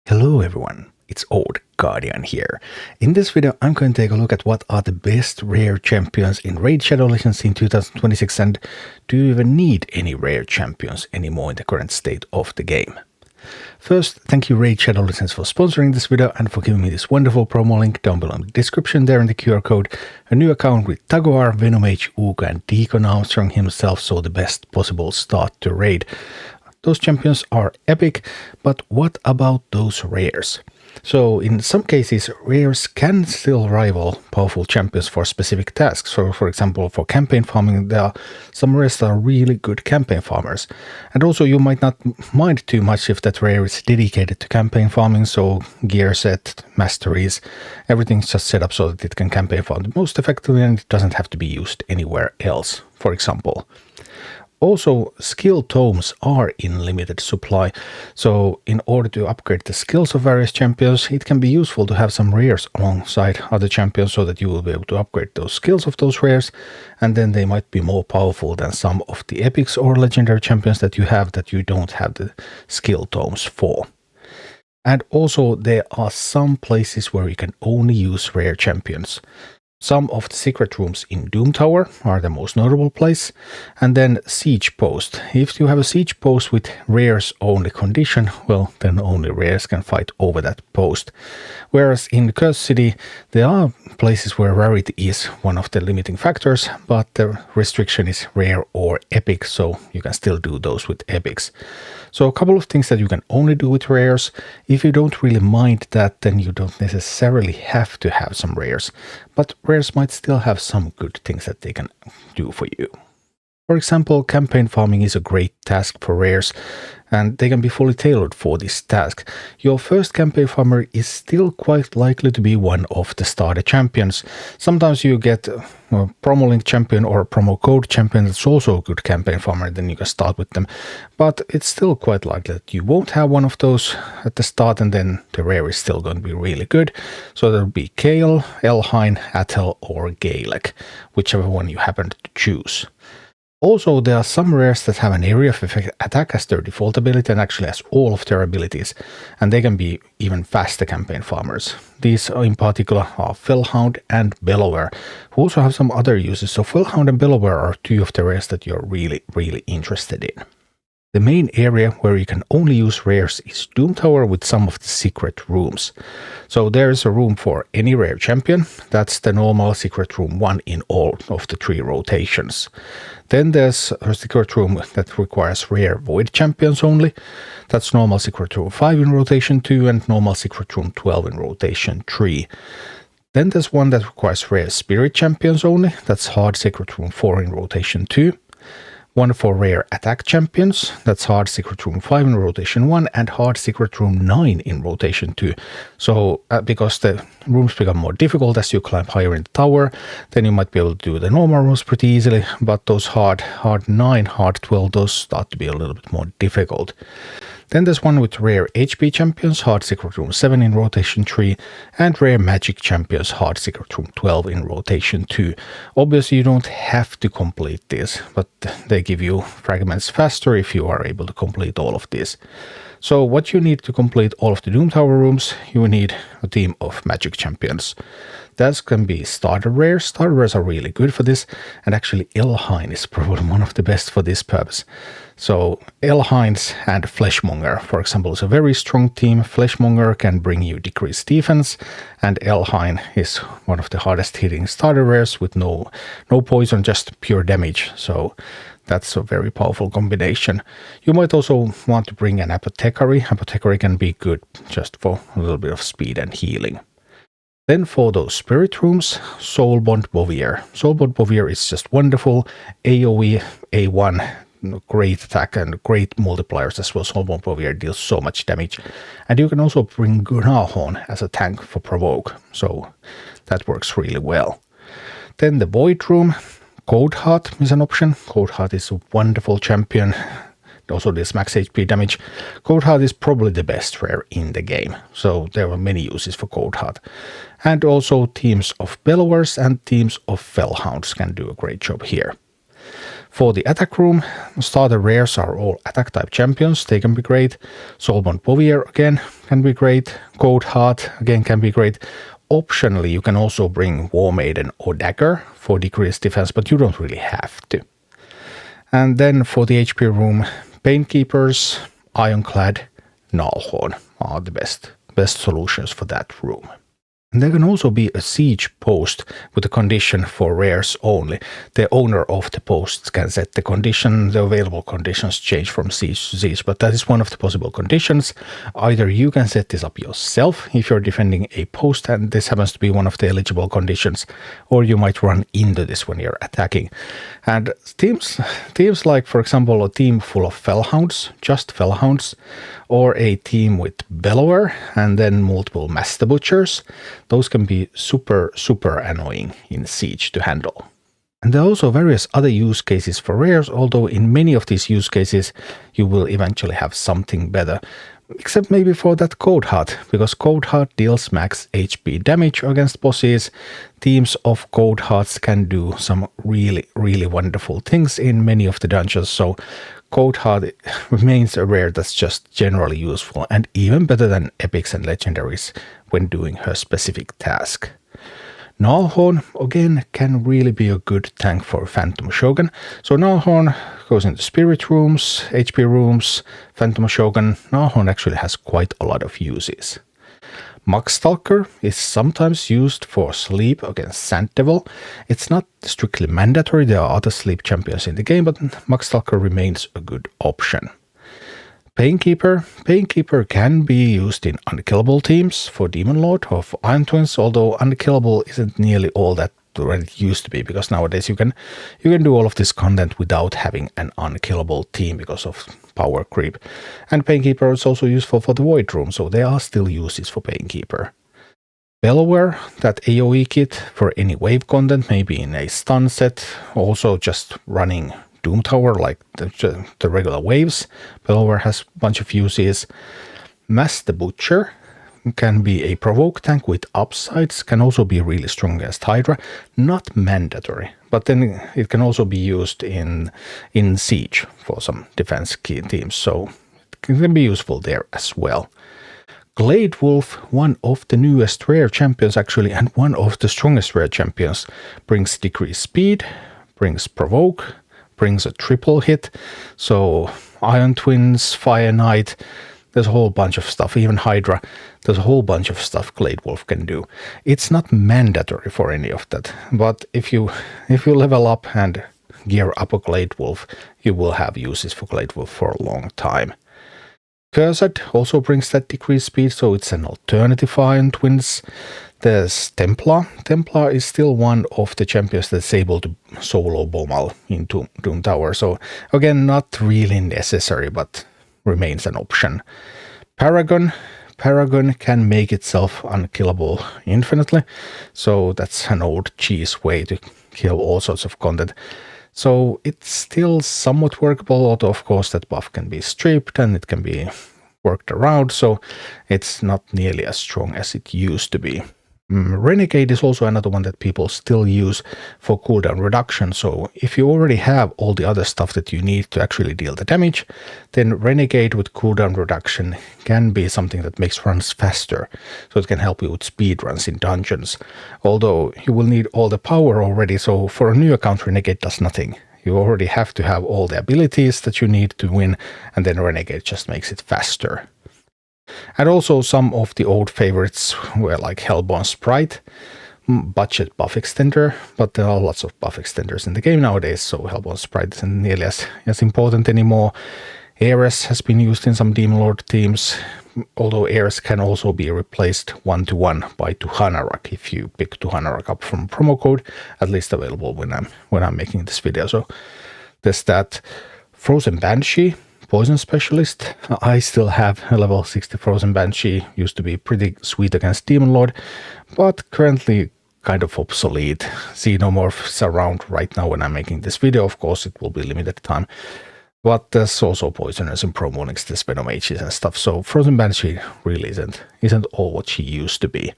Hello everyone, it's Old Guardian here. In this video I'm going to take a look at what are the best rare champions in Raid Shadow Legends in 2026 and do you even need any rare champions anymore in the current state of the game. First, thank you Raid Shadow Legends for sponsoring this video and for giving me this wonderful promo link down below in the description there in the QR code. A new account with Tagoar, Venomage, Uugo and Deacon Armstrong himself, so the best possible start to Raid. Those champions are epic, but what about those rares? So in some cases, rares can still rival powerful champions for specific tasks. So for example, for campaign farming, there are some rares that are really good campaign farmers. And also you might not mind too much if that rare is dedicated to campaign farming, so gear set, masteries, everything's just set up so that it can campaign farm the most effectively and it doesn't have to be used anywhere else, for example. Also, skill tomes are in limited supply, so in order to upgrade the skills of various champions, it can be useful to have some rares alongside other champions so that you will be able to upgrade those skills of those rares, and then they might be more powerful than some of the epics or legendary champions that you don't have the skill tomes for. And also, there are some places where you can only use rare champions. Some of the secret rooms in Doom Tower are the most notable place, and then Siege Post. If you have a Siege Post with rares only condition, well, then only rares can fight over that post. Whereas in Cursed City, there are places where rarity is one of the limiting factors, but the restriction is rare or epic, so you can still do those with epics. So a couple of things that you can only do with rares. If you don't really mind that, then you don't necessarily have to have some rares, but rares might still have some good things that they can do for you. For example, campaign farming is a great task for rares, and they can be fully tailored for this task. Your first campaign farmer is still quite likely to be one of the starter champions. Sometimes you get a promo link champion or a promo code champion that's also a good campaign farmer, then you can start with them. But it's still quite likely that you won't have one of those at the start, and then the rare is still going to be really good. So there will be Kale, Elhine, Atel or Gaelic, whichever one you happen to choose. Also, there are some rares that have an area of effect attack as their default ability and actually as all of their abilities, and they can be even faster campaign farmers. These in particular are Fellhound and Bellower, who also have some other uses, so Fellhound and Bellower are two of the rares that you're really interested in. The main area where you can only use rares is Doom Tower with some of the secret rooms. So there is a room for any rare champion. That's the normal secret room 1 in all of the 3 rotations. Then there's a secret room that requires rare void champions only. That's normal secret room 5 in rotation 2 and normal secret room 12 in rotation 3. Then there's one that requires rare spirit champions only. That's hard secret room 4 in rotation 2. One for rare attack champions, that's hard secret room 5 in rotation 1 and hard secret room 9 in rotation 2. So because the rooms become more difficult as you climb higher in the tower, then you might be able to do the normal rooms pretty easily, but those hard 9, hard 12, those start to be a little bit more difficult. Then there's one with rare HP champions, hard secret room 7 in rotation 3, and rare magic champions, hard secret room 12 in rotation 2. Obviously you don't have to complete this, but they give you fragments faster if you are able to complete all of this. So what you need to complete all of the Doom Tower rooms, you need a team of magic champions. That can be starter rares. Starter rares are really good for this, and actually Elhine is probably one of the best for this purpose. So Elhines and Fleshmonger, for example, is a very strong team. Fleshmonger can bring you decreased defense, and Elhine is one of the hardest hitting starter rares with no poison, just pure damage. So that's a very powerful combination. You might also want to bring an Apothecary. Apothecary can be good just for a little bit of speed and healing. Then for those spirit rooms, Soulbond Bovier. Soulbond Bovier is just wonderful. AoE, A1, great attack and great multipliers as well. Soulbond Bovier deals so much damage. And you can also bring Gunahorn as a tank for provoke. So that works really well. Then the Void Room. Coldheart is an option. Coldheart is a wonderful champion. Also this max HP damage. Coldheart is probably the best rare in the game, so there are many uses for Coldheart. And also teams of Bellowers and teams of Fellhounds can do a great job here. For the attack room, starter rares are all attack type champions. They can be great. Soulbound Bowyer again can be great. Cold Heart again can be great. Optionally, you can also bring War Maiden or Dagger for decreased defense, but you don't really have to. And then for the HP room, Painkeepers, Ironclad, Gnarlhorn are the best solutions for that room. And there can also be a siege post with a condition for rares only. The owner of the posts can set the condition. The available conditions change from siege to siege, but that is one of the possible conditions. Either you can set this up yourself if you're defending a post and this happens to be one of the eligible conditions, or you might run into this when you're attacking. And teams like, for example, a team full of Fellhounds, just Fellhounds, or a team with Bellower and then multiple Master Butchers, those can be super annoying in Siege to handle. And there are also various other use cases for rares, although in many of these use cases you will eventually have something better. Except maybe for that Cold Heart, because Cold Heart deals max HP damage against bosses. Teams of Cold Hearts can do some really wonderful things in many of the dungeons, so Cold Heart remains a rare that's just generally useful and even better than epics and legendaries when doing her specific task. Gnarlhorn again can really be a good tank for Phantom Shogun. So Gnarlhorn goes into Spirit rooms, HP rooms, Phantom Shogun. Gnarlhorn actually has quite a lot of uses. Mugstalker is sometimes used for sleep against Sand Devil. It's not strictly mandatory, there are other sleep champions in the game, but Mugstalker remains a good option. Painkeeper can be used in unkillable teams for Demon Lord or for Iron Twins, although unkillable isn't nearly all that it used to be, because nowadays you can do all of this content without having an unkillable team because of power creep. And Painkeeper is also useful for the Void Room, so there are still uses for Painkeeper. Bellower, that AoE kit for any wave content, maybe in a stun set, also just running Doom Tower like the regular waves. Bellower has a bunch of uses. Master Butcher can be a provoke tank with upsides, can also be really strong against Hydra. Not mandatory, but then it can also be used in Siege for some defense key teams, so it can be useful there as well. Glade Wolf, one of the newest rare champions actually, and one of the strongest rare champions, brings decreased speed, brings provoke, brings a triple hit, so Iron Twins, Fire Knight, there's a whole bunch of stuff, even Hydra, there's a whole bunch of stuff Glade Wolf can do. It's not mandatory for any of that, but if you level up and gear up a Glade Wolf, you will have uses for Glade Wolf for a long time. Cursed also brings that decreased speed, so it's an alternative for Iron Twins. There's Templar. Templar is still one of the champions that's able to solo Bomal into Doom Tower, so again, not really necessary, but remains an option. Paragon can make itself unkillable infinitely, so that's an old cheese way to kill all sorts of content. So it's still somewhat workable, although of course that buff can be stripped and it can be worked around, so it's not nearly as strong as it used to be. Renegade is also another one that people still use for cooldown reduction, so if you already have all the other stuff that you need to actually deal the damage, then Renegade with cooldown reduction can be something that makes runs faster, so it can help you with speed runs in dungeons. Although you will need all the power already, so for a new account Renegade does nothing. You already have to have all the abilities that you need to win, and then Renegade just makes it faster. And also some of the old favorites were like Hellborn Sprite, budget buff extender, but there are lots of buff extenders in the game nowadays, so Hellborn Sprite isn't nearly as important anymore. Ares has been used in some Demon Lord teams, although Ares can also be replaced 1-to-1 by Tuhanarak if you pick Tuhanarak up from promo code, at least available when I'm making this video. So there's that. Frozen Banshee, Poison Specialist. I still have a level 60 Frozen Banshee, used to be pretty sweet against Demon Lord, but currently kind of obsolete. Xenomorphs around right now when I'm making this video, of course it will be limited time, but there's also Poisoners and Promonics, there's Venomages and stuff, so Frozen Banshee really isn't all what she used to be.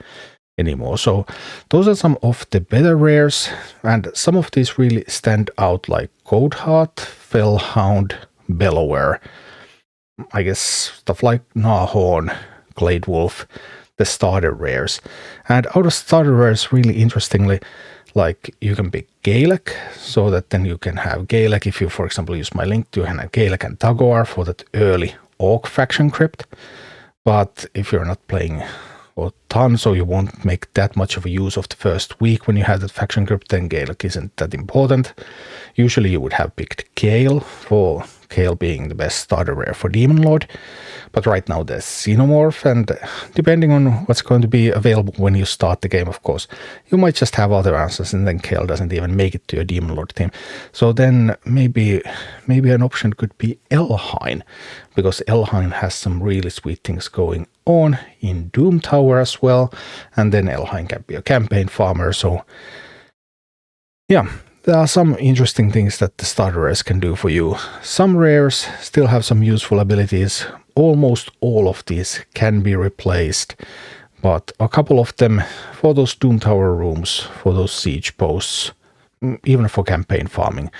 anymore. So those are some of the better rares, and some of these really stand out, like Goatheart, Fellhound, Bellower. I guess stuff like Gnawhorn, Glade Wolf, the starter rares. And out of starter rares, really interestingly, like you can pick Gaelic, so that then you can have Gaelic if you, for example, use my link to have Gaelic and Tagoar for that early Orc faction crypt. But if you're not playing a ton, so you won't make that much of a use of the first week when you have that faction crypt, then Gaelic isn't that important. Usually you would have picked Kale, for Kale being the best starter rare for Demon Lord. But right now there's Xenomorph, and depending on what's going to be available when you start the game, of course, you might just have other answers, and then Kale doesn't even make it to your Demon Lord team. So then maybe an option could be Elhain, because Elhain has some really sweet things going on in Doom Tower as well, and then Elhain can be a campaign farmer. So yeah, there are some interesting things that the starter rares can do for you. Some rares still have some useful abilities. Almost all of these can be replaced, but a couple of them for those Doom Tower rooms, for those siege posts, even for campaign farming,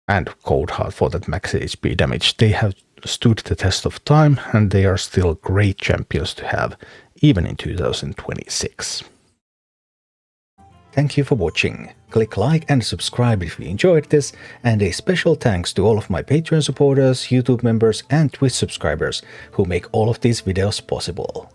and Goatheart for that max HP damage, they have stood the test of time, and they are still great champions to have, even in 2026. Thank you for watching. Click like and subscribe if you enjoyed this, and a special thanks to all of my Patreon supporters, YouTube members and Twitch subscribers who make all of these videos possible.